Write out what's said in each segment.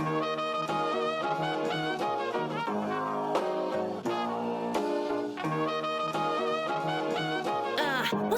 Who's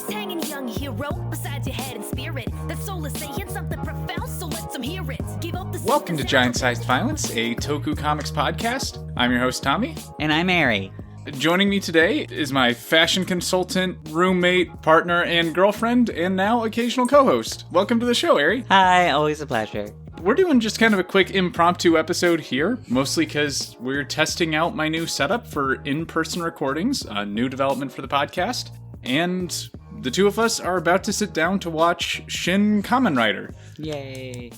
hanging young hero besides your head and spirit? That soul is saying something profound, so let them hear it. Give up the Welcome to Giant Sized Violence, a Toku Comics podcast. I'm your host, Tomi. And I'm Eri. Joining me today is my fashion consultant, roommate, partner, and girlfriend, and now occasional co-host. Welcome to the show, Eri. Hi, always a pleasure. We're doing just kind of a quick impromptu episode here, mostly because we're testing out my new setup for in-person recordings, a new development for the podcast, and the two of us are about to sit down to watch Shin Kamen Rider. Yay.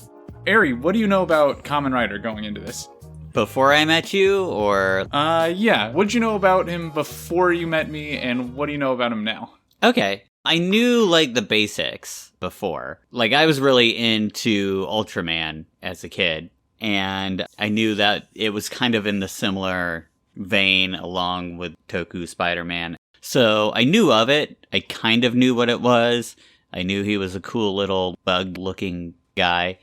Eri, what do you know about Kamen Rider going into this? Before I met you, or? Yeah. What did you know about him before you met me, and what do you know about him now? Okay. I knew, the basics before. I was really into Ultraman as a kid, and I knew that it was kind of in the similar vein along with Toku Spider-Man. So I knew of it. I kind of knew what it was. I knew he was a cool little bug-looking guy.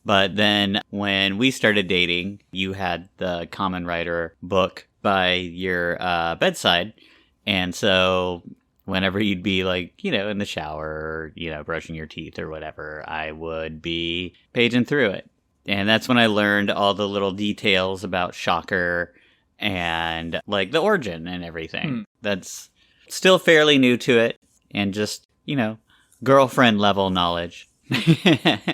But then when we started dating, you had the Kamen Rider book by your bedside. And so whenever you'd be in the shower or, brushing your teeth or whatever, I would be paging through it. And that's when I learned all the little details about Shocker and the origin and everything. That's still fairly new to it and just, girlfriend level knowledge.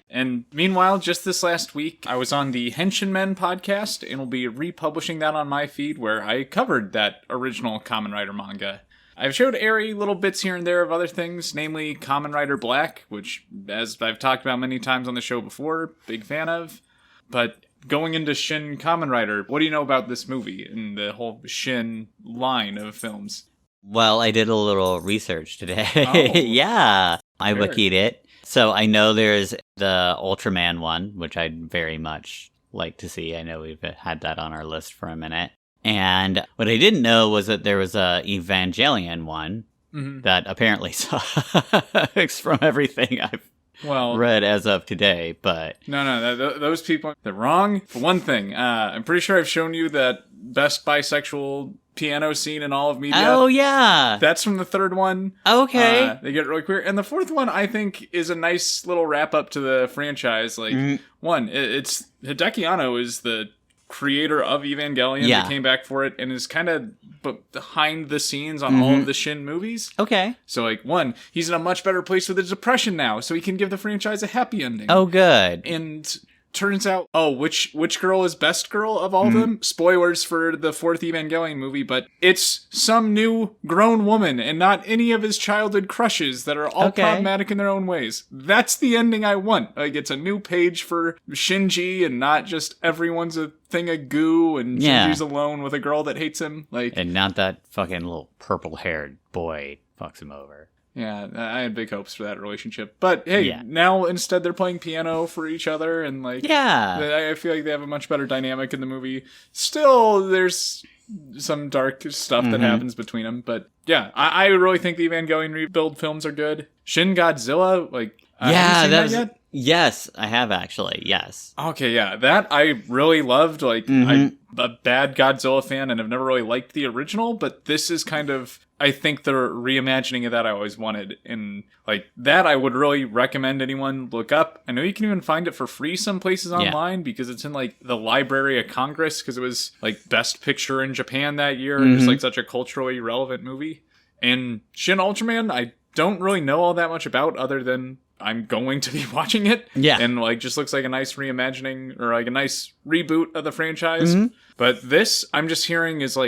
And meanwhile, just this last week, I was on the Henshin Men podcast, and will be republishing that on my feed, where I covered that original Kamen Rider manga. I've showed Eri little bits here and there of other things, namely Kamen Rider Black, which, as I've talked about many times on the show before, big fan of. But going into Shin Kamen Rider, what do you know about this movie and the whole Shin line of films? Well, I did a little research today. Oh, yeah, I sure. wikied it. So I know there's the Ultraman one, which I'd very much like to see. I know we've had that on our list for a minute. And what I didn't know was that there was a Evangelion one that apparently sucks from everything I've read as of today. But No, those people, they're wrong. For one thing, I'm pretty sure I've shown you that best bisexual piano scene in all of media. Oh, yeah. That's from the third one. Okay. They get really queer. And the fourth one, I think, is a nice little wrap-up to the franchise. One, it's Hideki Anno is the creator of Evangelion that came back for it and is kind of behind the scenes on all of the Shin movies. Okay. So, one, he's in a much better place with his depression now, so he can give the franchise a happy ending. Oh, good. And turns out, which girl is best girl of all of them? Spoilers for the fourth Evangelion movie, but it's some new grown woman and not any of his childhood crushes that are all problematic in their own ways. That's the ending I want. It's a new page for Shinji and not just everyone's a thing of goo and Shinji's alone with a girl that hates him. And not that fucking little purple-haired boy fucks him over. Yeah, I had big hopes for that relationship. But hey, now instead they're playing piano for each other, and I feel like they have a much better dynamic in the movie. Still, there's some dark stuff that happens between them, but yeah, I really think the Evangelion rebuild films are good. Shin Godzilla, have you seen that yet? Yes, I have actually, yes. Okay, yeah, that I really loved. I'm a bad Godzilla fan and have never really liked the original, but this is kind of, I think, the reimagining of that I always wanted. And that I would really recommend anyone look up. I know you can even find it for free some places online because it's in the Library of Congress, because it was Best Picture in Japan that year, and just such a culturally relevant movie. And Shin Ultraman, I don't really know all that much about, other than I'm going to be watching it. Yeah. And just looks like a nice reimagining or a nice reboot of the franchise. But this, I'm just hearing, is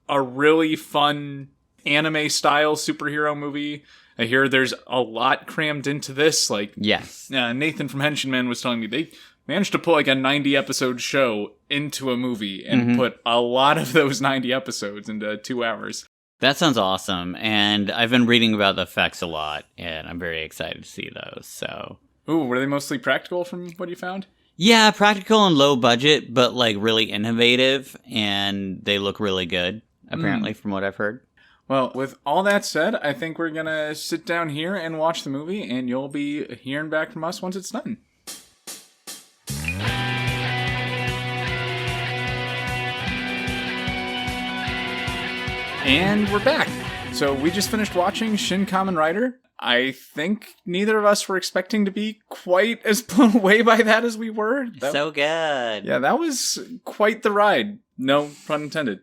a really fun anime style superhero movie. I hear there's a lot crammed into this. Yes. Nathan from Henshin Man was telling me they managed to put a 90 episode show into a movie and put a lot of those 90 episodes into 2 hours. That sounds awesome, and I've been reading about the effects a lot, and I'm very excited to see those, so... Ooh, were they mostly practical from what you found? Yeah, practical and low budget, but really innovative, and they look really good, apparently, from what I've heard. Well, with all that said, I think we're gonna sit down here and watch the movie, and you'll be hearing back from us once it's done. And we're back. So we just finished watching Shin Kamen Rider. I think neither of us were expecting to be quite as blown away by that as we were. So good. Yeah, that was quite the ride. No pun intended.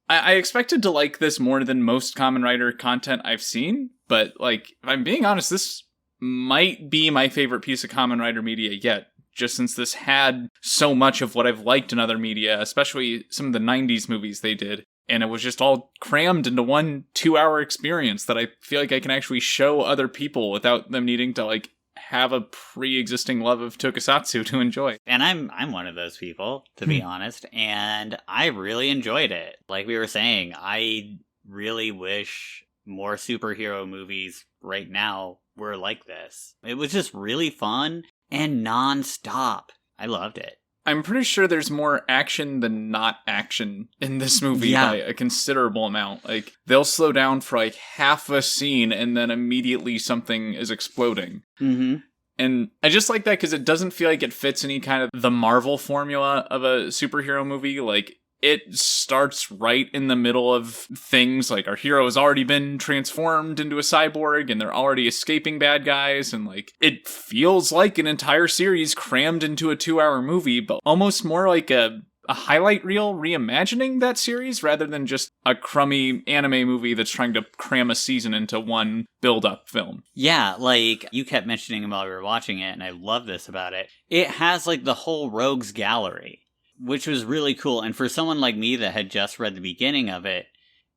I expected to like this more than most Kamen Rider content I've seen, but like, if I'm being honest, this might be my favorite piece of Kamen Rider media yet. Just since this had so much of what I've liked in other media, especially some of the 90s movies they did. And it was just all crammed into one 2-hour experience that I feel like I can actually show other people without them needing to like have a pre-existing love of tokusatsu to enjoy. And I'm one of those people, to be honest, and I really enjoyed it. Like we were saying, I really wish more superhero movies right now were like this. It was just really fun and non-stop. I loved it. I'm pretty sure there's more action than not action in this movie by a considerable amount. Like, they'll slow down for like half a scene and then immediately something is exploding. Mm-hmm. And I just like that because it doesn't feel like it fits any kind of the Marvel formula of a superhero movie. Like, it starts right in the middle of things. Like, our hero has already been transformed into a cyborg and they're already escaping bad guys. And like, it feels like an entire series crammed into a 2-hour movie, but almost more like a highlight reel reimagining that series rather than just a crummy anime movie that's trying to cram a season into one build-up film. Yeah, like, you kept mentioning it while we were watching it, and I love this about it. It has like the whole rogues gallery, which was really cool. And for someone like me that had just read the beginning of it,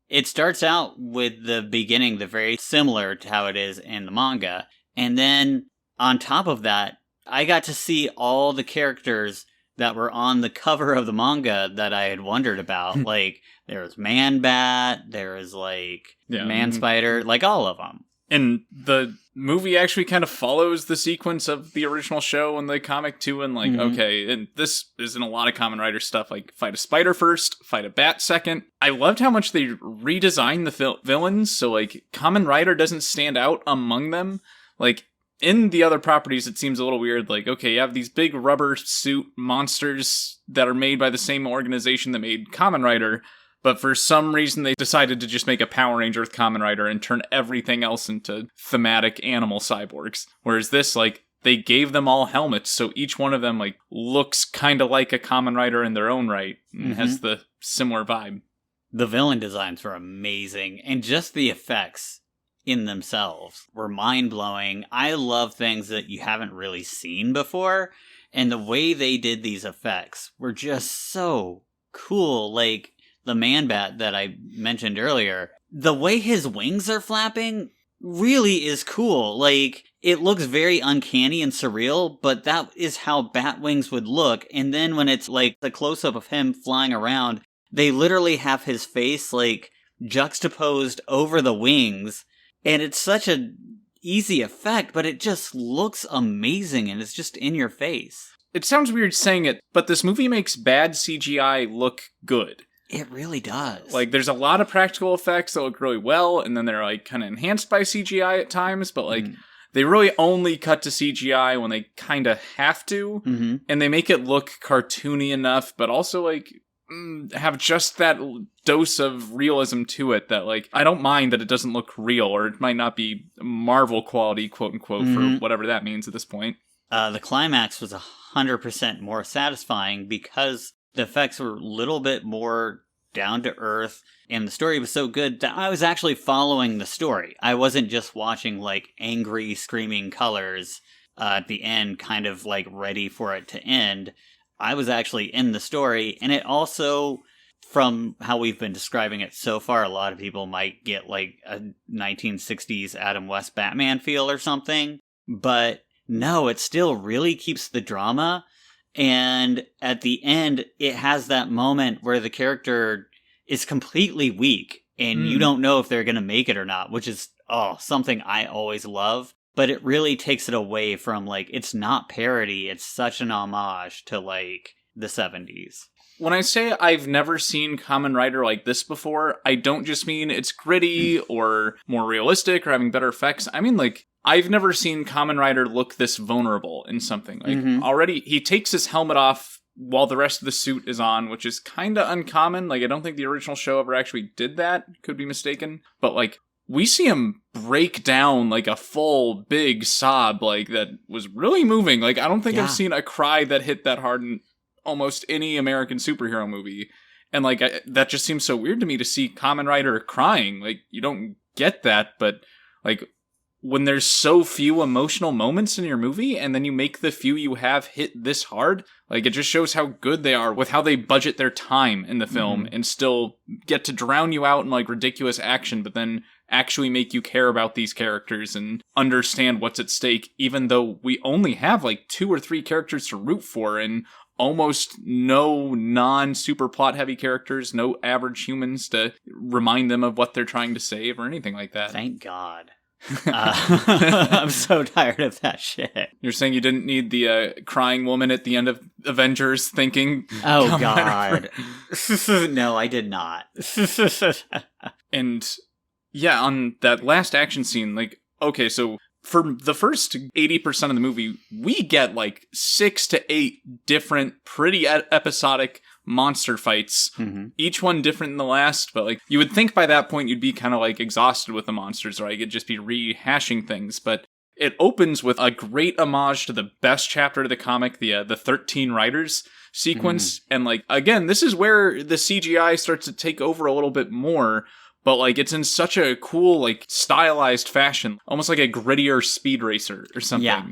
it starts out with the beginning, the very similar to how it is in the manga. And then on top of that, I got to see all the characters that were on the cover of the manga that I had wondered about. Like, there was Man-Bat, there was like Man-Spider, like all of them. And the movie actually kind of follows the sequence of the original show and the comic too, and like, okay, and this is in a lot of Kamen Rider stuff, like fight a spider first, fight a bat second. I loved how much they redesigned the villains, so like Kamen Rider doesn't stand out among them. Like, in the other properties, it seems a little weird, like, okay, you have these big rubber suit monsters that are made by the same organization that made Kamen Rider, but for some reason, they decided to just make a Power Ranger with Kamen Rider and turn everything else into thematic animal cyborgs. Whereas this, like, they gave them all helmets, so each one of them, like, looks kind of like a Kamen Rider in their own right, and has the similar vibe. The villain designs were amazing, and just the effects in themselves were mind-blowing. I love things that you haven't really seen before, and the way they did these effects were just so cool. Like, the Man-Bat that I mentioned earlier, the way his wings are flapping really is cool. Like, it looks very uncanny and surreal, but that is how bat wings would look. And then when it's like the close-up of him flying around, they literally have his face like juxtaposed over the wings. And it's such a easy effect, but it just looks amazing and it's just in your face. It sounds weird saying it, but this movie makes bad CGI look good. It really does. Like, there's a lot of practical effects that look really well, and then they're, like, kind of enhanced by CGI at times, but, like, they really only cut to CGI when they kind of have to, and they make it look cartoony enough, but also, like, have just that dose of realism to it that, like, I don't mind that it doesn't look real, or it might not be Marvel quality, quote-unquote, for whatever that means at this point. The climax was 100% more satisfying because the effects were a little bit more down to earth, and the story was so good that I was actually following the story. I wasn't just watching, like, angry, screaming colors at the end, kind of, like, ready for it to end. I was actually in the story, and it also, from how we've been describing it so far, a lot of people might get, like, a 1960s Adam West Batman feel or something, but no, it still really keeps the drama. And at the end, it has that moment where the character is completely weak and you don't know if they're going to make it or not, which is, something I always love. But it really takes it away from, like, it's not parody. It's such an homage to, like, the 70s. When I say I've never seen Kamen Rider like this before, I don't just mean it's gritty or more realistic or having better effects. I mean, like, I've never seen Kamen Rider look this vulnerable in something. Like, already, he takes his helmet off while the rest of the suit is on, which is kind of uncommon. Like, I don't think the original show ever actually did that. Could be mistaken. But, like, we see him break down, like, a full, big sob, like, that was really moving. Like, I don't think I've seen a cry that hit that hard in almost any American superhero movie. And, like, that just seems so weird to me to see Kamen Rider crying. Like, you don't get that, but, like, when there's so few emotional moments in your movie, and then you make the few you have hit this hard, like, it just shows how good they are with how they budget their time in the film and still get to drown you out in, like, ridiculous action, but then actually make you care about these characters and understand what's at stake, even though we only have, like, 2 or 3 characters to root for, and almost no non-super plot-heavy characters, no average humans to remind them of what they're trying to save or anything like that. Thank God. I'm so tired of that shit. You're saying you didn't need the crying woman at the end of Avengers thinking... Oh, God. No, I did not. And, yeah, on that last action scene, like, okay, so... for the first 80% of the movie, we get like 6 to 8 different, pretty episodic monster fights. Each one different than the last, but like you would think by that point you'd be kind of like exhausted with the monsters, or I could just be rehashing things. But it opens with a great homage to the best chapter of the comic, the 13 Riders sequence. And like, again, this is where the CGI starts to take over a little bit more. But, like, it's in such a cool, like, stylized fashion. Almost like a grittier Speed Racer or something. Yeah.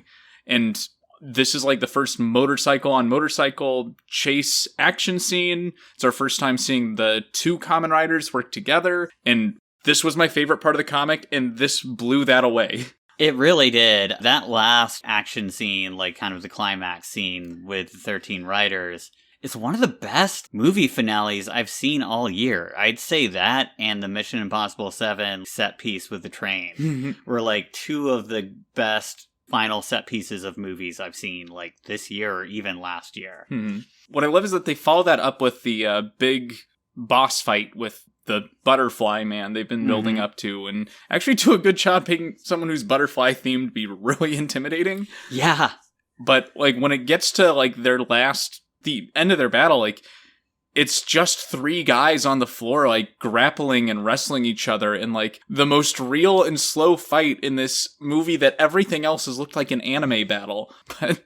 And this is, like, the first motorcycle-on-motorcycle chase action scene. It's our first time seeing the 2 Kamen Riders work together. And this was my favorite part of the comic, and this blew that away. It really did. That last action scene, like, kind of the climax scene with the 13 Riders... it's one of the best movie finales I've seen all year. I'd say that and the Mission Impossible 7 set piece with the train were like 2 of the best final set pieces of movies I've seen like this year or even last year. What I love is that they follow that up with the big boss fight with the butterfly man they've been building up to, and actually do a good job making someone who's butterfly themed be really intimidating. Yeah. But like when it gets to like the end of their battle, like, it's just 3 guys on the floor, like, grappling and wrestling each other in, like, the most real and slow fight in this movie that everything else has looked like an anime battle. But,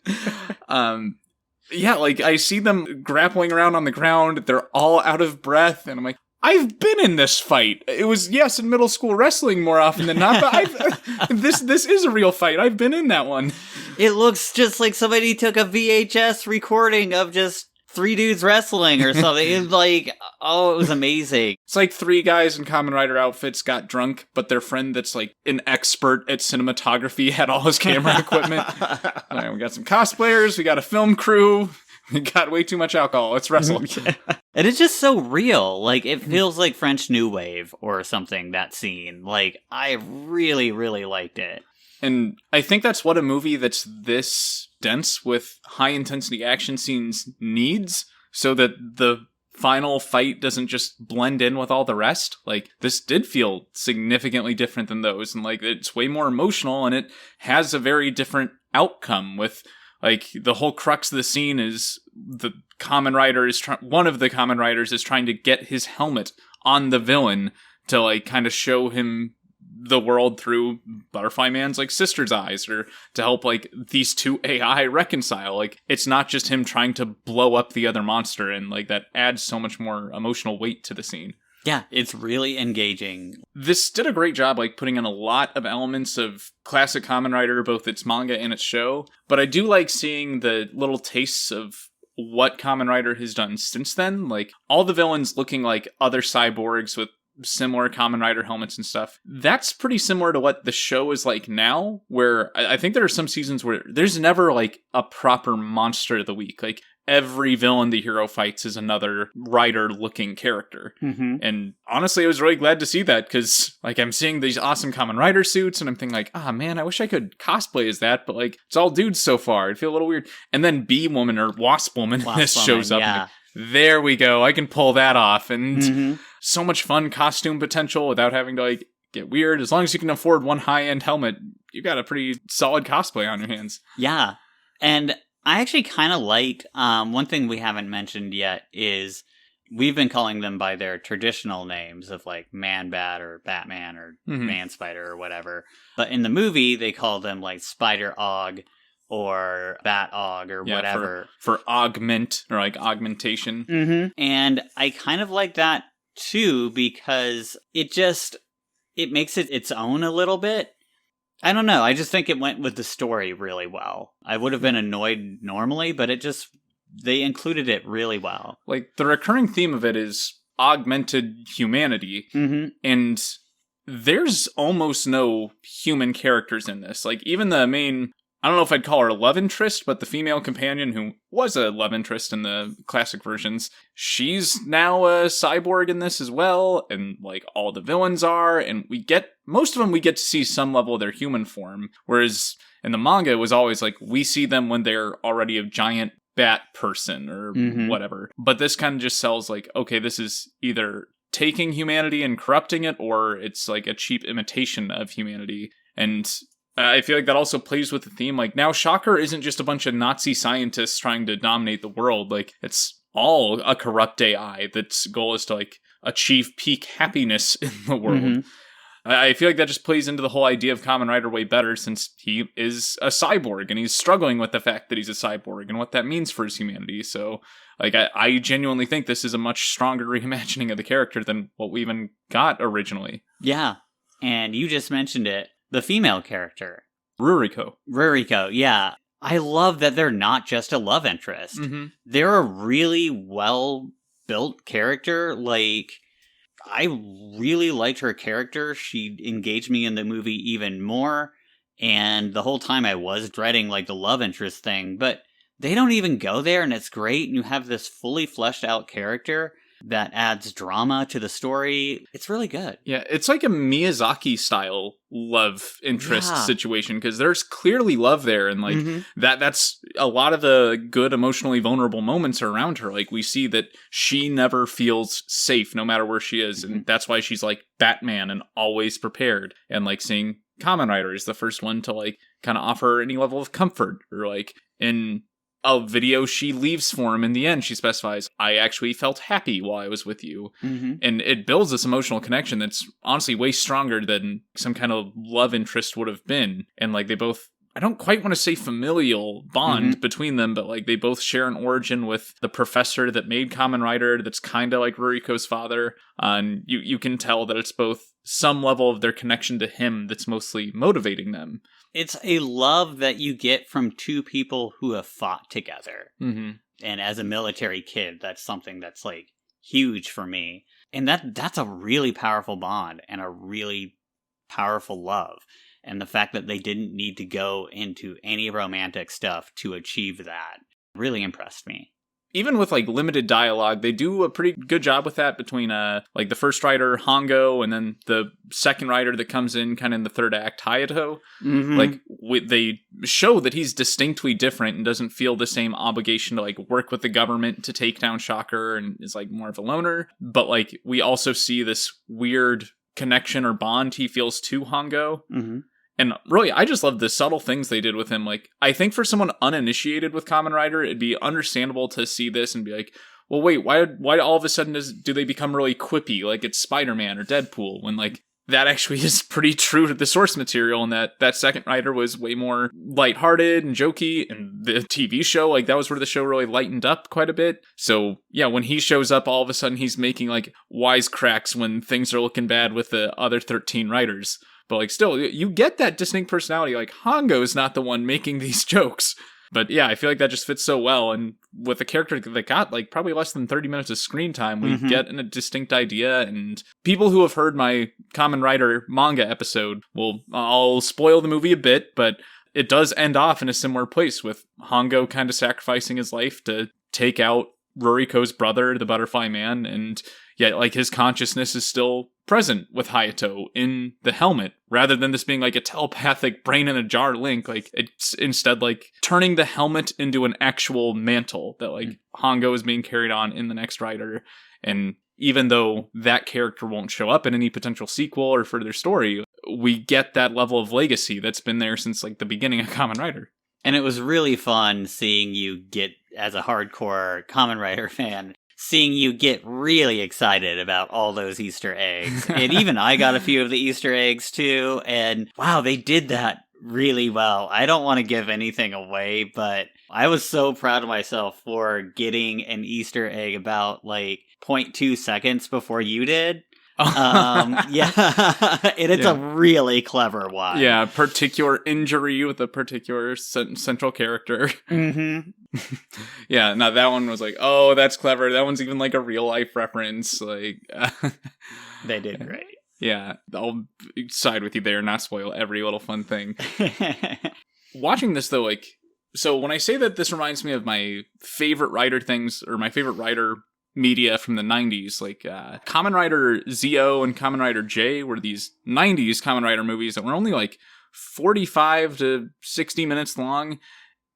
yeah, like, I see them grappling around on the ground, they're all out of breath, and I'm like, I've been in this fight. It was, yes, in middle school wrestling more often than not, but this is a real fight. I've been in that one. It looks just like somebody took a VHS recording of just 3 dudes wrestling or something. It's like, oh, it was amazing. It's like 3 guys in Kamen Rider outfits got drunk, but their friend that's like an expert at cinematography had all his camera equipment. Right, we got some cosplayers, we got a film crew. We got way too much alcohol. Let's wrestle. And it's just so real. Like, it feels like French New Wave or something, that scene. Like, I really, really liked it. And I think that's what a movie that's this dense with high-intensity action scenes needs, so that the final fight doesn't just blend in with all the rest. Like, this did feel significantly different than those, and, like, it's way more emotional, and it has a very different outcome with... like, the whole crux of the scene is the Kamen Rider is one of the Kamen Riders is trying to get his helmet on the villain to, like, kind of show him the world through Butterfly Man's, like, sister's eyes, or to help, like, these 2 AI reconcile. Like, it's not just him trying to blow up the other monster, and, like, that adds so much more emotional weight to the scene. Yeah, it's really engaging. This did a great job, like, putting in a lot of elements of classic Kamen Rider, both its manga and its show. But I do like seeing the little tastes of what Kamen Rider has done since then. Like, all the villains looking like other cyborgs with similar Kamen Rider helmets and stuff. That's pretty similar to what the show is like now, where I think there are some seasons where there's never, like, a proper monster of the week. Like, every villain the hero fights is another Rider-looking character. And honestly, I was really glad to see that, because, like, I'm seeing these awesome Kamen Rider suits, and I'm thinking, like, man, I wish I could cosplay as that, but, like, it's all dudes so far. It'd feel a little weird. And then Bee-Woman, or Wasp-Woman, shows up. Yeah. There we go. I can pull that off. And so much fun costume potential without having to, like, get weird. As long as you can afford one high-end helmet, you got a pretty solid cosplay on your hands. Yeah. And I actually kind of liked, one thing we haven't mentioned yet is we've been calling them by their traditional names of like Man-Bat or Batman or Man-Spider or whatever. But in the movie, they call them like Spider-Og or Bat-Og or whatever. For augment or like augmentation. Mm-hmm. And I kind of like that too because it makes it its own a little bit. I don't know. I just think it went with the story really well. I would have been annoyed normally, but they included it really well. Like, the recurring theme of it is augmented humanity, and there's almost no human characters in this. Like, even the main, I don't know if I'd call her a love interest, but the female companion who was a love interest in the classic versions, she's now a cyborg in this as well, and, like, all the villains are, and most of them we get to see some level of their human form, whereas in the manga it was always like, we see them when they're already a giant bat person or whatever. But this kind of just sells like, okay, this is either taking humanity and corrupting it, or it's like a cheap imitation of humanity. And I feel like that also plays with the theme. Like, now Shocker isn't just a bunch of Nazi scientists trying to dominate the world. Like, it's all a corrupt AI that's goal is to like achieve peak happiness in the world. I feel like that just plays into the whole idea of Kamen Rider way better, since he is a cyborg and he's struggling with the fact that he's a cyborg and what that means for his humanity. So, like, I genuinely think this is a much stronger reimagining of the character than what we even got originally. Yeah. And you just mentioned it. The female character. Ruriko, yeah. I love that they're not just a love interest. They're a really well-built character. Like, I really liked her character. She engaged me in the movie even more. And the whole time I was dreading, like, the love interest thing. But they don't even go there, and it's great. And you have this fully fleshed out character that adds drama to the story. It's really good. Yeah, it's like a Miyazaki-style love interest situation, because there's clearly love there, and like that's a lot of the good emotionally vulnerable moments are around her. Like, we see that she never feels safe no matter where she is, and that's why she's like Batman and always prepared. And like, seeing Kamen Rider is the first one to like kind of offer any level of comfort, or like in a video she leaves for him in the end, she specifies, I actually felt happy while I was with you. And it builds this emotional connection that's honestly way stronger than some kind of love interest would have been. And like, they both, I don't quite want to say familial bond between them, but like, they both share an origin with the professor that made Kamen Rider that's kind of like Ruriko's father. And you can tell that it's both some level of their connection to him that's mostly motivating them. It's a love that you get from two people who have fought together. And as a military kid, that's something that's like huge for me. And that's a really powerful bond and a really powerful love. And the fact that they didn't need to go into any romantic stuff to achieve that really impressed me. Even with like limited dialogue, they do a pretty good job with that between like the first writer Hongo and then the second writer that comes in kind of in the third act, Hayato. Like, they show that he's distinctly different and doesn't feel the same obligation to like work with the government to take down Shocker, and is like more of a loner. But like, we also see this weird connection or bond he feels to Hongo. And really, I just love the subtle things they did with him. Like, I think for someone uninitiated with Kamen Rider, it'd be understandable to see this and be like, well, wait, why all of a sudden do they become really quippy, like it's Spider-Man or Deadpool, when like, that actually is pretty true to the source material, and that second writer was way more lighthearted and jokey, and the TV show, like, that was where the show really lightened up quite a bit. So yeah, when he shows up, all of a sudden he's making like wisecracks when things are looking bad with the other 13 writers. But like, still, you get that distinct personality. Like, Hongo's not the one making these jokes. But yeah, I feel like that just fits so well. And with a character that got like probably less than 30 minutes of screen time, we get a distinct idea. And people who have heard my Kamen Rider manga episode I'll spoil the movie a bit, but it does end off in a similar place, with Hongo kind of sacrificing his life to take out Ruriko's brother, the Butterfly Man. And yet, like, his consciousness is still present with Hayato in the helmet, rather than this being like a telepathic brain in a jar link. Like, it's instead like turning the helmet into an actual mantle that like Hongo is being carried on in the next rider. And even though that character won't show up in any potential sequel or further story, we get that level of legacy that's been there since like the beginning of Kamen Rider. And it was really fun seeing you get, as a hardcore Kamen Rider fan, seeing you get really excited about all those Easter eggs. And even I got a few of the Easter eggs too, and wow, they did that really well. I don't want to give anything away, but I was so proud of myself for getting an Easter egg about like 0.2 seconds before you did. Yeah, and it's a really clever one. Yeah, particular injury with a particular central character. Mm-hmm. Yeah, no, that one was like, oh, that's clever. That one's even like a real life reference. Like, they did great. Yeah, I'll side with you there, not spoil every little fun thing. Watching this though, like, so when I say that this reminds me of my favorite Rider things, or my favorite Rider media from the 90s, like Kamen Rider Zeo and Kamen Rider J were these 90s Kamen Rider movies that were only like 45 to 60 minutes long,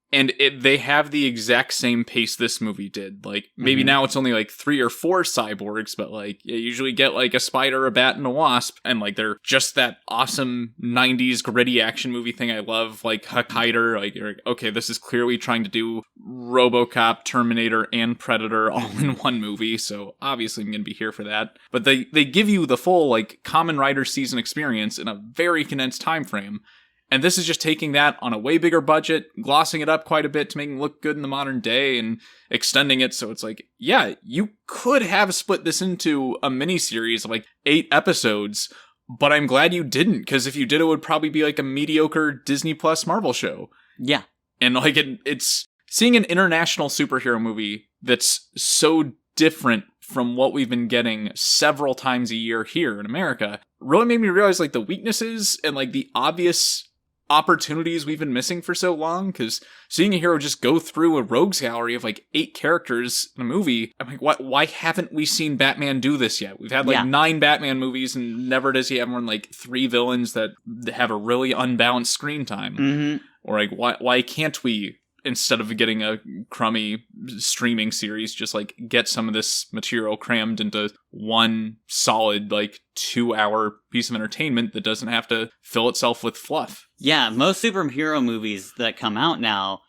and they have the exact same pace this movie did. Like, maybe now it's only like 3 or 4 cyborgs, but like you usually get like a spider, a bat, and a wasp, and like they're just that awesome 90s gritty action movie thing I love, like Hakaider. Like, you're like, okay, this is clearly trying to do RoboCop, Terminator, and Predator all in one movie, so obviously I'm gonna be here for that. But they give you the full like Kamen Rider season experience in a very condensed time frame. And this is just taking that on a way bigger budget, glossing it up quite a bit to make it look good in the modern day, and extending it so it's like, yeah, you could have split this into a miniseries of like 8 episodes, but I'm glad you didn't, because if you did, it would probably be like a mediocre Disney Plus Marvel show. Yeah. And like it's seeing an international superhero movie that's so different from what we've been getting several times a year here in America really made me realize like the weaknesses and like the obvious opportunities we've been missing for so long, because seeing a hero just go through a rogues gallery of like 8 characters in a movie, I'm like, why haven't we seen Batman do this yet? We've had like 9 Batman movies, and never does he have more than like 3 villains that have a really unbalanced screen time. Mm-hmm. Or like, why can't we, instead of getting a crummy streaming series, just like get some of this material crammed into one solid like 2-hour piece of entertainment that doesn't have to fill itself with fluff? Yeah, most superhero movies that come out now,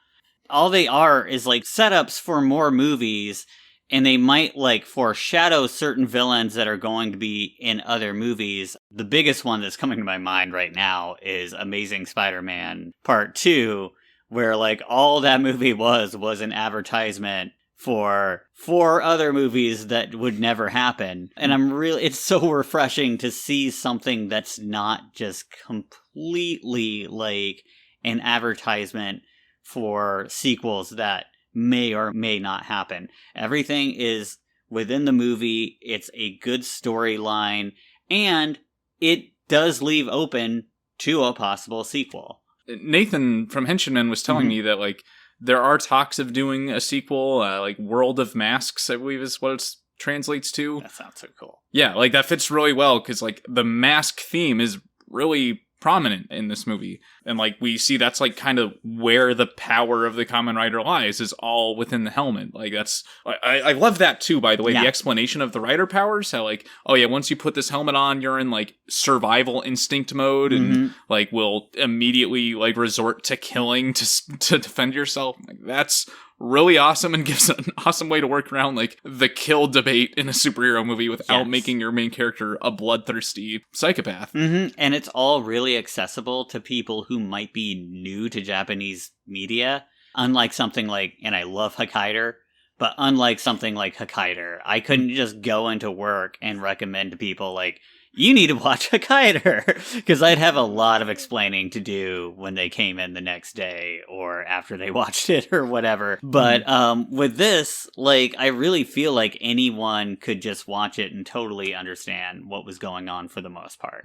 all they are is like setups for more movies, and they might like foreshadow certain villains that are going to be in other movies. The biggest one that's coming to my mind right now is Amazing Spider-Man Part 2, where like all that movie was an advertisement for 4 other movies that would never happen. And it's so refreshing to see something that's not just completely like an advertisement for sequels that may or may not happen. Everything is within the movie. It's a good storyline, and it does leave open to a possible sequel. Nathan from Henchman was telling me that like there are talks of doing a sequel, like World of Masks, I believe is what it translates to. That sounds so cool. Yeah, like that fits really well, because like the mask theme is really prominent in this movie, and like we see that's like kind of where the power of the Kamen Rider lies, is all within the helmet. Like that's I love that too, by the way. The explanation of the Rider powers, how like, oh yeah, once you put this helmet on, you're in like survival instinct mode, and like will immediately like resort to killing to defend yourself. Like, that's really awesome, and gives an awesome way to work around like the kill debate in a superhero movie without making your main character a bloodthirsty psychopath. And it's all really accessible to people who might be new to Japanese media, unlike something like, and I love Hakaider, but unlike something like Hakaider, I couldn't just go into work and recommend to people like, you need to watch Hakaider, because I'd have a lot of explaining to do when they came in the next day or after they watched it or whatever. But with this, like, I really feel like anyone could just watch it and totally understand what was going on for the most part.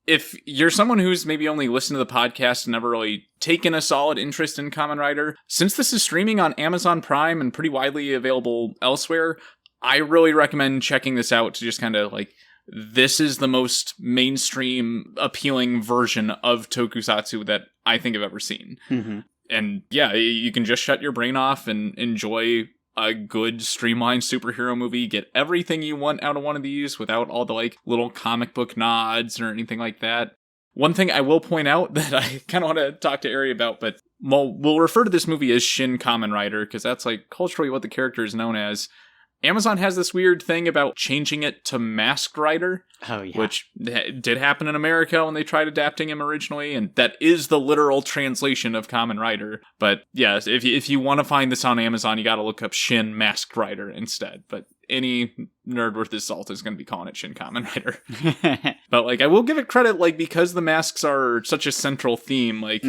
If you're someone who's maybe only listened to the podcast and never really taken a solid interest in Kamen Rider, since this is streaming on Amazon Prime and pretty widely available elsewhere, I really recommend checking this out to just kind of like, this is the most mainstream appealing version of tokusatsu that I think I've ever seen. And yeah, you can just shut your brain off and enjoy a good streamlined superhero movie, get everything you want out of one of these without all the like little comic book nods or anything like that. One thing I will point out that I kind of want to talk to Eri about, but we'll refer to this movie as Shin Kamen Rider, because that's like culturally what the character is known as. Amazon has this weird thing about changing it to Masked Rider, which did happen in America when they tried adapting him originally, and that is the literal translation of Kamen Rider. But yeah, if you want to find this on Amazon, you got to look up Shin Masked Rider instead. But any nerd worth his salt is going to be calling it Shin Kamen Rider. But like, I will give it credit, like, because the masks are such a central theme, like,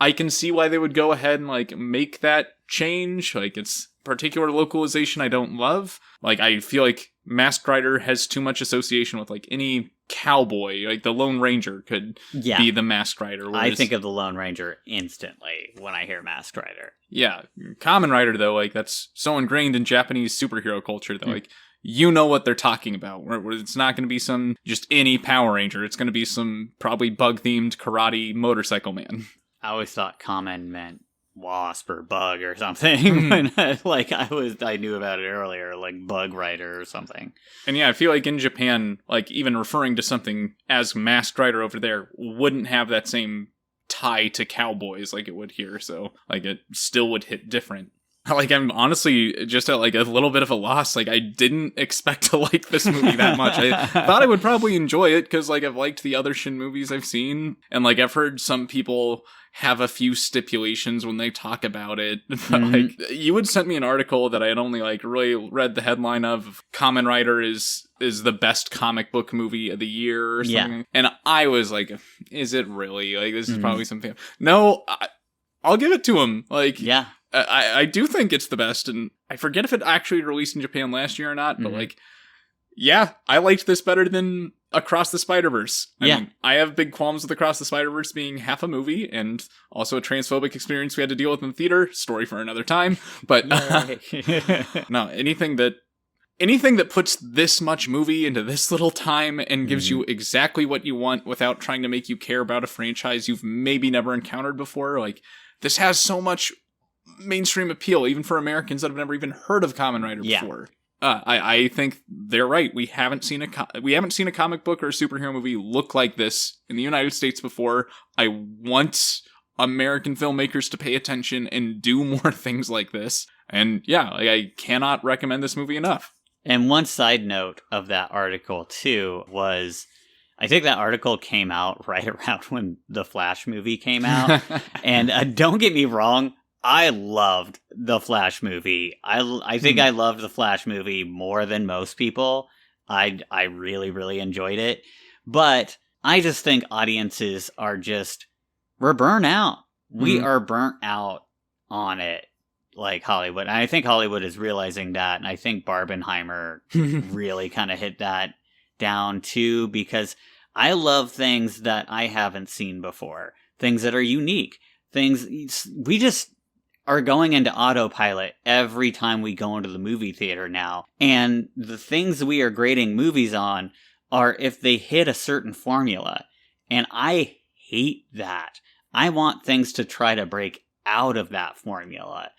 I can see why they would go ahead and like make that change. Like, it's particular localization I don't love. Like, I feel like Masked Rider has too much association with like any cowboy. Like, the Lone Ranger could be the Masked Rider. I think of the Lone Ranger instantly when I hear Masked Rider. Yeah. Kamen Rider, though, like, that's so ingrained in Japanese superhero culture that like, you know what they're talking about. Where it's not going to be some just any Power Ranger. It's going to be some probably bug-themed karate motorcycle man. I always thought Kamen meant wasp or bug or something. When I knew about it earlier, like Bug Rider or something. And yeah, I feel like in Japan, like, even referring to something as Masked Rider over there wouldn't have that same tie to cowboys like it would here. So like, it still would hit different. Like, I'm honestly just at like a little bit of a loss. Like, I didn't expect to like this movie that much. I thought I would probably enjoy it because like I've liked the other Shin movies I've seen, and like I've heard some people have a few stipulations when they talk about it. But like, you had sent me an article that I had only like really read the headline of. Kamen Rider is the best comic book movie of the year or something. Yeah. And I was like, is it really? Like, this is probably something. No, I'll give it to him. Like, yeah. I do think it's the best, and I forget if it actually released in Japan last year or not, but like, yeah, I liked this better than Across the Spider-Verse. I mean, I have big qualms with Across the Spider-Verse being half a movie, and also a transphobic experience we had to deal with in the theater. Story for another time. But no, anything that puts this much movie into this little time and gives you exactly what you want without trying to make you care about a franchise you've maybe never encountered before, like, this has so much mainstream appeal, even for Americans that have never even heard of Kamen Rider before. I think they're right. We haven't seen a comic book or a superhero movie look like this in the United States before. I want American filmmakers to pay attention and do more things like this. And yeah, like, I cannot recommend this movie enough. And one side note of that article too was, I think that article came out right around when the Flash movie came out. And don't get me wrong, I loved the Flash movie. I think I loved the Flash movie more than most people. I really, really enjoyed it. But I just think audiences we're burnt out. We are burnt out on it, like Hollywood. And I think Hollywood is realizing that. And I think Barbenheimer really kind of hit that down too, because I love things that I haven't seen before. Things that are unique. Things we just are going into autopilot every time we go into the movie theater now. And the things we are grading movies on are if they hit a certain formula. And I hate that. I want things to try to break out of that formula.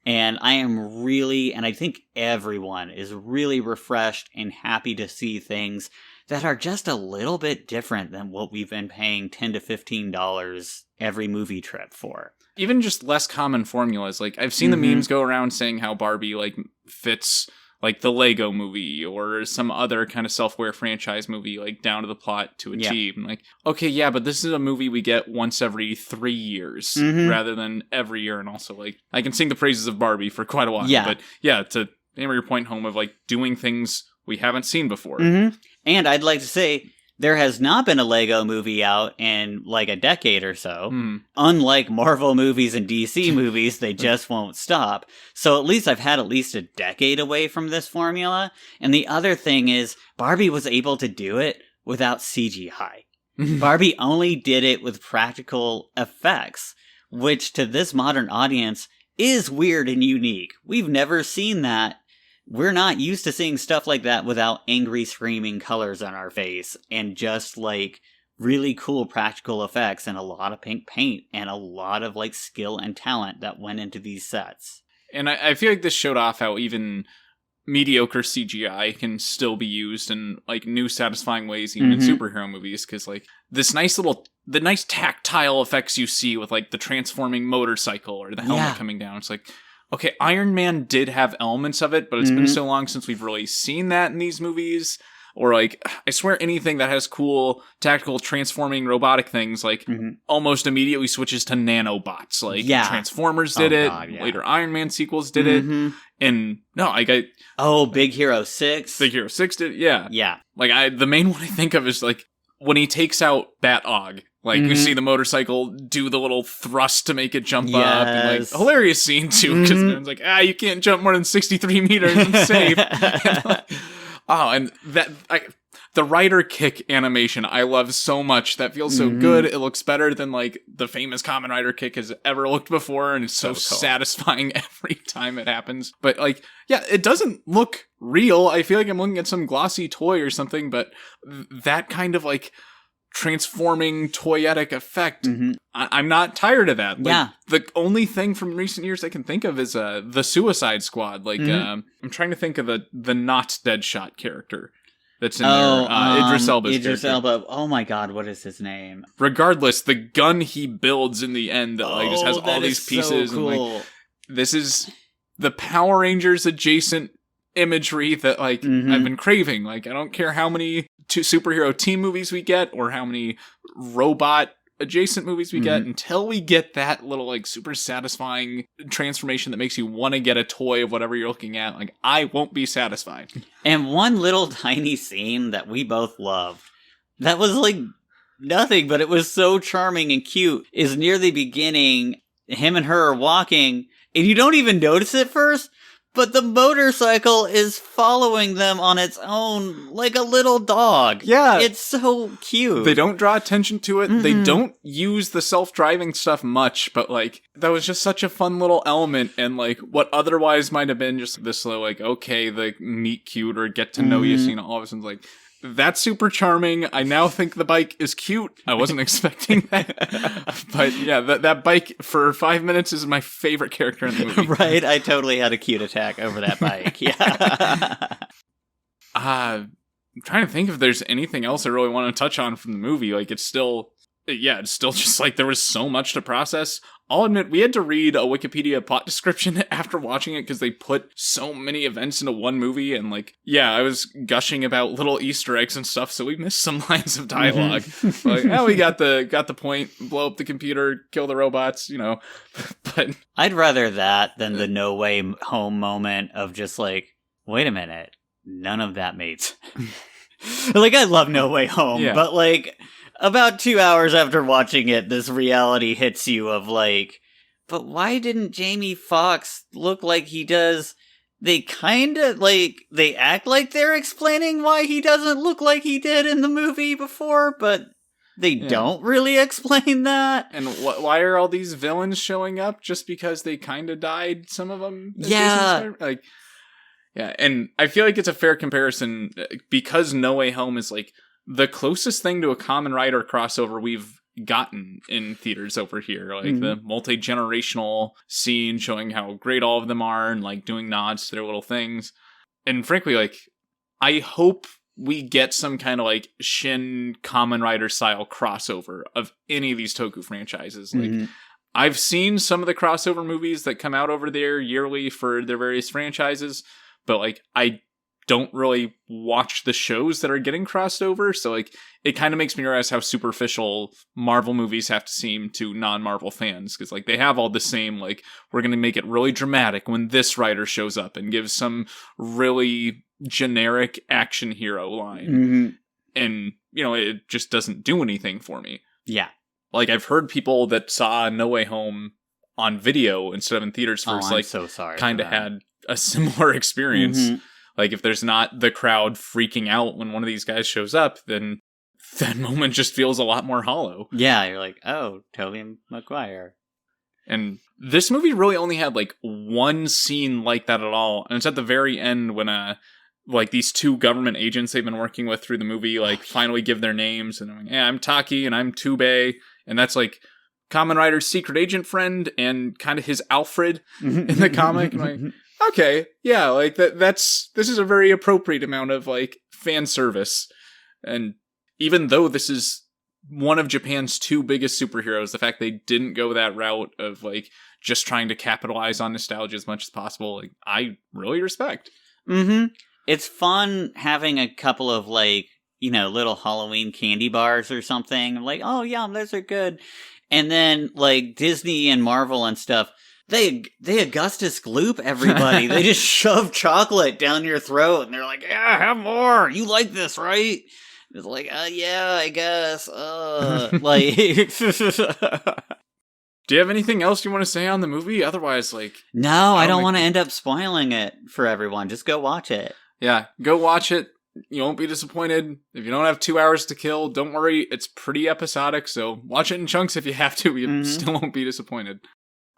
And I am really, and I think everyone is really refreshed and happy to see things that are just a little bit different than what we've been paying $10 to $15 every movie trip for. Even just less common formulas. Like, I've seen the memes go around saying how Barbie, like, fits, like, the Lego movie or some other kind of self-aware franchise movie, like, down to the plot to a T. I'm like, okay, yeah, but this is a movie we get once every 3 years rather than every year. And also, like, I can sing the praises of Barbie for quite a while. Yeah. But, yeah, to hammer your point home of, like, doing things we haven't seen before. And I'd like to say, there has not been a Lego movie out in like a decade or so. Unlike Marvel movies and DC movies, they just won't stop. So at least I've had at least a decade away from this formula. And the other thing is, Barbie was able to do it without CGI. Barbie only did it with practical effects, which to this modern audience is weird and unique. We've never seen that. We're not used to seeing stuff like that without angry screaming colors on our face and just like really cool practical effects and a lot of pink paint and a lot of like skill and talent that went into these sets. And I feel like this showed off how even mediocre CGI can still be used in like new satisfying ways even in superhero movies, because like the nice tactile effects you see with like the transforming motorcycle or the helmet coming down, it's like, okay, Iron Man did have elements of it, but it's been so long since we've really seen that in these movies. Or like, I swear anything that has cool tactical transforming robotic things, like almost immediately switches to nanobots. Like Transformers did it. God, later Iron Man sequels did it. And no, like Big Hero 6. Big Hero 6 did it. Yeah. Yeah. Like the main one I think of is like when he takes out Bat-Og. Like, you see the motorcycle do the little thrust to make it jump up. And, like, hilarious scene, too, because it's like, you can't jump more than 63 meters and safe. And the rider kick animation I love so much. That feels so good. It looks better than, like, the famous Kamen Rider kick has ever looked before, and it's so cool. Satisfying every time it happens. But, like, yeah, it doesn't look real. I feel like I'm looking at some glossy toy or something, but that kind of, like, transforming toyetic effect, I'm not tired of that. Like, the only thing from recent years I can think of is the Suicide Squad. Like, I'm trying to think of the not Deadshot character that's in there. Idris Elba. Oh my god, what is his name? Regardless, the gun he builds in the end that like just has all these pieces. So cool. And, like, this is the Power Rangers adjacent imagery that like I've been craving. Like, I don't care how many superhero team movies we get or how many robot adjacent movies we get, until we get that little like super satisfying transformation that makes you want to get a toy of whatever you're looking at, like I won't be satisfied. And one little tiny scene that we both loved, that was like nothing, but it was so charming and cute, is near the beginning. Him and her are walking and you don't even notice it first, but the motorcycle is following them on its own like a little dog. Yeah. It's so cute. They don't draw attention to it. They don't use the self-driving stuff much, but like that was just such a fun little element, and like what otherwise might have been just this little like, okay, the meet cute or get to know you scene, all of a sudden like, that's super charming. I now think the bike is cute. I wasn't expecting that. But yeah, that bike for 5 minutes is my favorite character in the movie. Right? I totally had a cute attack over that bike. Yeah. I'm trying to think if there's anything else I really want to touch on from the movie. Like, it's still just like there was so much to process. I'll admit, we had to read a Wikipedia plot description after watching it because they put so many events into one movie, and like, yeah, I was gushing about little Easter eggs and stuff, so we missed some lines of dialogue. Like, we got the point, blow up the computer, kill the robots, you know. But I'd rather that than the No Way Home moment of just like, wait a minute, none of that made sense. Like, I love No Way Home, but like, about 2 hours after watching it, this reality hits you of like, but why didn't Jamie Foxx look like he does? They kind of like, they act like they're explaining why he doesn't look like he did in the movie before, but they don't really explain that. And why are all these villains showing up just because they kind of died, some of them? Yeah. Like, yeah, and I feel like it's a fair comparison because No Way Home is like the closest thing to a Kamen Rider crossover we've gotten in theaters over here. Like the multi-generational scene showing how great all of them are and like doing nods to their little things. And frankly, like, I hope we get some kind of like Shin Kamen Rider style crossover of any of these Toku franchises. Like, I've seen some of the crossover movies that come out over there yearly for their various franchises, but like, I don't really watch the shows that are getting crossed over, so like it kind of makes me realize how superficial Marvel movies have to seem to non-Marvel fans, because like they have all the same like, we're gonna make it really dramatic when this writer shows up and gives some really generic action hero line, and you know, it just doesn't do anything for me. Yeah, like I've heard people that saw No Way Home on video instead of in theaters first, like so sorry, kind of had a similar experience. Like, if there's not the crowd freaking out when one of these guys shows up, then that moment just feels a lot more hollow. Yeah, you're like, oh, Tobey Maguire. And this movie really only had, like, one scene like that at all. And it's at the very end when, like, these two government agents they've been working with through the movie, like, finally give their names. And I'm like, yeah, I'm Taki and I'm Tubei. And that's, like, Kamen Rider's secret agent friend and kind of his Alfred in the comic. And I'm like, okay, yeah, like this is a very appropriate amount of like fan service. And even though this is one of Japan's two biggest superheroes, the fact they didn't go that route of like just trying to capitalize on nostalgia as much as possible, like I really respect. It's fun having a couple of like, you know, little Halloween candy bars or something. Like, oh yeah, those are good. And then like Disney and Marvel and stuff, they Augustus Gloop everybody. They just shove chocolate down your throat and they're like, yeah, have more. You like this, right? It's like, yeah, I guess. Like, do you have anything else you want to say on the movie? Otherwise, like, no, I don't want to end up spoiling it for everyone. Just go watch it. Yeah, go watch it. You won't be disappointed. If you don't have 2 hours to kill, don't worry. It's pretty episodic, so watch it in chunks if you have to. You still won't be disappointed.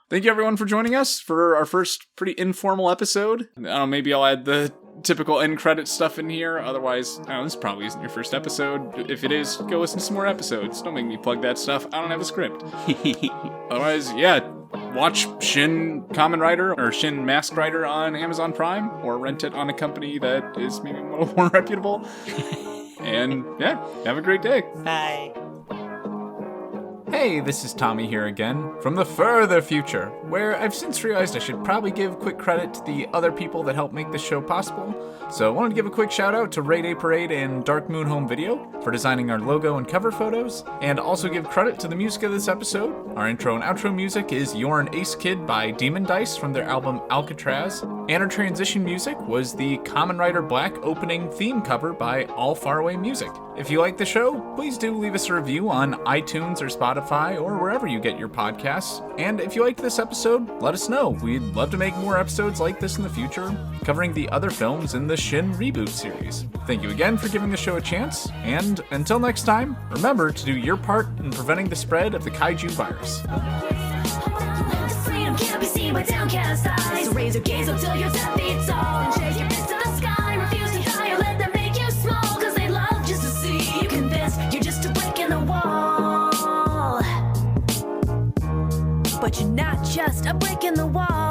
Thank you, everyone, for joining us for our first pretty informal episode. I don't know, maybe I'll add the typical end credit stuff in here. Otherwise, I don't know, this probably isn't your first episode. If it is, go listen to some more episodes. Don't make me plug that stuff. I don't have a script. Otherwise, yeah, watch Shin Kamen Rider or Shin Mask Rider on Amazon Prime, or rent it on a company that is maybe a little more reputable. And yeah, have a great day. Bye. Hey, this is Tommy here again, from the further future, where I've since realized I should probably give quick credit to the other people that helped make this show possible. So I wanted to give a quick shout out to Ray Day Parade and Dark Moon Home Video for designing our logo and cover photos, and also give credit to the music of this episode. Our intro and outro music is You're an Ace Kid by Demon Dice from their album Alcatraz, and our transition music was the Kamen Rider Black opening theme cover by All Faraway Music. If you like the show, please do leave us a review on iTunes or Spotify or wherever you get your podcasts. And if you liked this episode, let us know. We'd love to make more episodes like this in the future, covering the other films in the Shin reboot series. Thank you again for giving the show a chance, and until next time, remember to do your part in preventing the spread of the kaiju virus. Freedom can't be seen by downcast eyes. So raise your gaze up till your 10 feet tall and shake your fist to the sky. Refuse to higher, let them make you small, cause they love just to see you convinced you're just a brick in the wall. But you're not just a brick in the wall.